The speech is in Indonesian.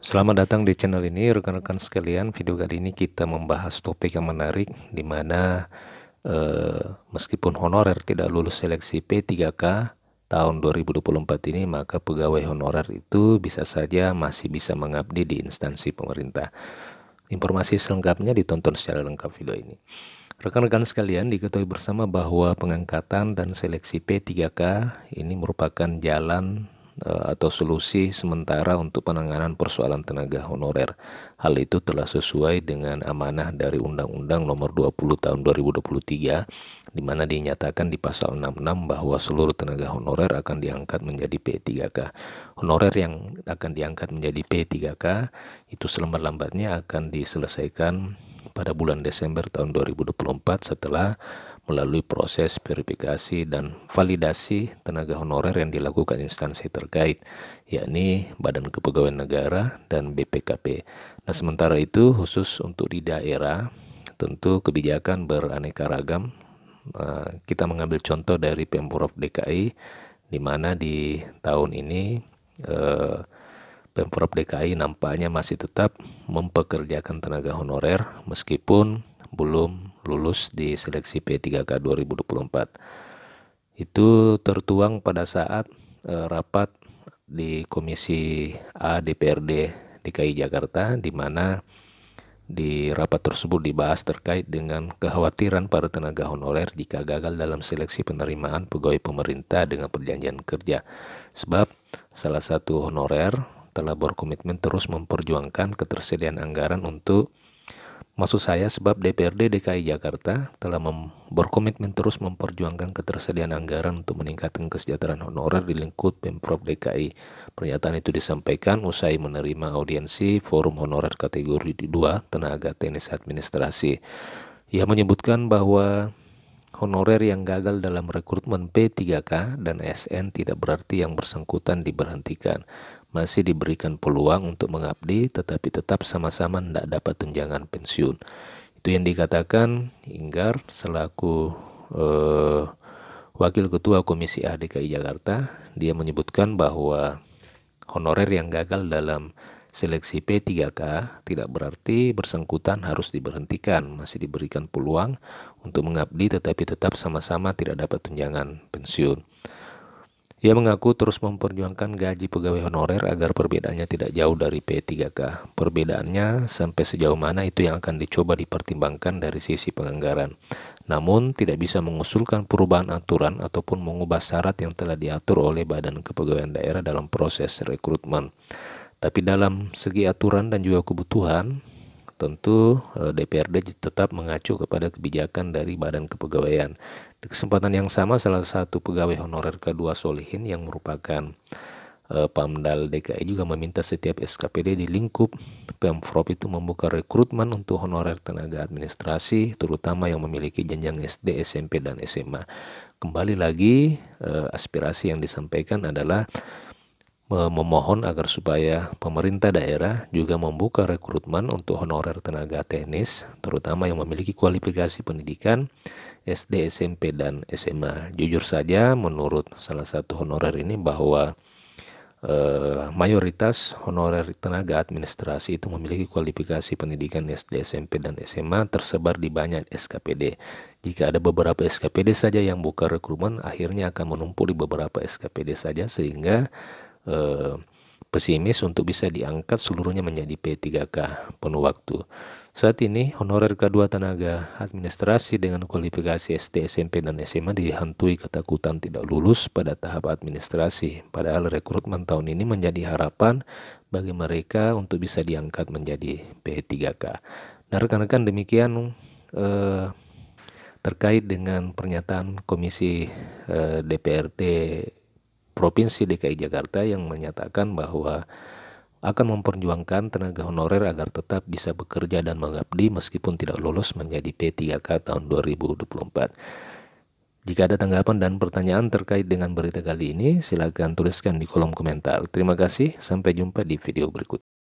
Selamat datang di channel ini rekan-rekan sekalian. Video kali ini kita membahas topik yang menarik di mana meskipun honorer tidak lulus seleksi P3K tahun 2024 ini, maka pegawai honorer itu bisa saja masih bisa mengabdi di instansi pemerintah. Informasi selengkapnya ditonton secara lengkap video ini. Rekan-rekan sekalian, diketahui bersama bahwa pengangkatan dan seleksi P3K ini merupakan jalan atau solusi sementara untuk penanganan persoalan tenaga honorer. Hal itu telah sesuai dengan amanah dari Undang-Undang Nomor 20 Tahun 2023, di mana dinyatakan di pasal 66 bahwa seluruh tenaga honorer akan diangkat menjadi P3K. Honorer yang akan diangkat menjadi P3K itu selambat-lambatnya akan diselesaikan pada bulan Desember tahun 2024 setelah melalui proses verifikasi dan validasi tenaga honorer yang dilakukan instansi terkait, yakni Badan Kepegawaian Negara dan BPKP. Nah, sementara itu khusus untuk di daerah, tentu kebijakan beraneka ragam. Kita mengambil contoh dari Pemprov DKI, di mana di tahun ini Pemprov DKI nampaknya masih tetap mempekerjakan tenaga honorer meskipun belum lulus di seleksi P3K 2024. Itu tertuang pada saat rapat di Komisi A DPRD DKI Jakarta, di mana di rapat tersebut dibahas terkait dengan kekhawatiran para tenaga honorer jika gagal dalam seleksi penerimaan pegawai pemerintah dengan perjanjian kerja. Sebab salah satu honorer telah berkomitmen terus memperjuangkan ketersediaan anggaran untuk sebab DPRD DKI Jakarta telah berkomitmen terus memperjuangkan ketersediaan anggaran untuk meningkatkan kesejahteraan honorer di lingkup Pemprov DKI. Pernyataan itu disampaikan usai menerima audiensi Forum Honorer kategori 2 Tenaga Teknis Administrasi. Ia menyebutkan bahwa honorer yang gagal dalam rekrutmen P3K dan ASN tidak berarti yang bersangkutan diberhentikan. Masih diberikan peluang untuk mengabdi, tetapi tetap sama-sama tidak dapat tunjangan pensiun. Itu yang dikatakan Inggar selaku Wakil Ketua Komisi A DKI Jakarta. Dia menyebutkan bahwa honorer yang gagal dalam seleksi P3K tidak berarti bersangkutan harus diberhentikan, masih diberikan peluang untuk mengabdi tetapi tetap sama-sama tidak dapat tunjangan pensiun. Ia mengaku terus memperjuangkan gaji pegawai honorer agar perbedaannya tidak jauh dari P3K. Perbedaannya sampai sejauh mana itu yang akan dicoba dipertimbangkan dari sisi penganggaran. Namun tidak bisa mengusulkan perubahan aturan ataupun mengubah syarat yang telah diatur oleh Badan Kepegawaian Daerah dalam proses rekrutmen. Tapi dalam segi aturan dan juga kebutuhan, tentu DPRD tetap mengacu kepada kebijakan dari Badan Kepegawaian. Di kesempatan yang sama, salah satu pegawai honorer kedua Solihin yang merupakan Pamdal DKI juga meminta setiap SKPD di lingkup Pemprov itu membuka rekrutmen untuk honorer tenaga administrasi, terutama yang memiliki jenjang SD, SMP, dan SMA. Kembali lagi, aspirasi yang disampaikan adalah memohon agar supaya pemerintah daerah juga membuka rekrutmen untuk honorer tenaga teknis, terutama yang memiliki kualifikasi pendidikan SD, SMP, dan SMA. Jujur saja menurut salah satu honorer ini bahwa mayoritas honorer tenaga administrasi itu memiliki kualifikasi pendidikan SD, SMP, dan SMA tersebar di banyak SKPD. Jika ada beberapa SKPD saja yang buka rekrutmen, akhirnya akan menumpuk di beberapa SKPD saja, sehingga pesimis untuk bisa diangkat seluruhnya menjadi P3K penuh waktu. Saat ini honorer kedua tenaga administrasi dengan kualifikasi SD, SMP, dan SMA dihantui ketakutan tidak lulus pada tahap administrasi. Padahal rekrutmen tahun ini menjadi harapan bagi mereka untuk bisa diangkat menjadi P3K. Nah, rekan-rekan, demikian terkait dengan pernyataan Komisi DPRD Provinsi DKI Jakarta yang menyatakan bahwa akan memperjuangkan tenaga honorer agar tetap bisa bekerja dan mengabdi meskipun tidak lolos menjadi P3K tahun 2024. Jika ada tanggapan dan pertanyaan terkait dengan berita kali ini, silakan tuliskan di kolom komentar. Terima kasih, sampai jumpa di video berikutnya.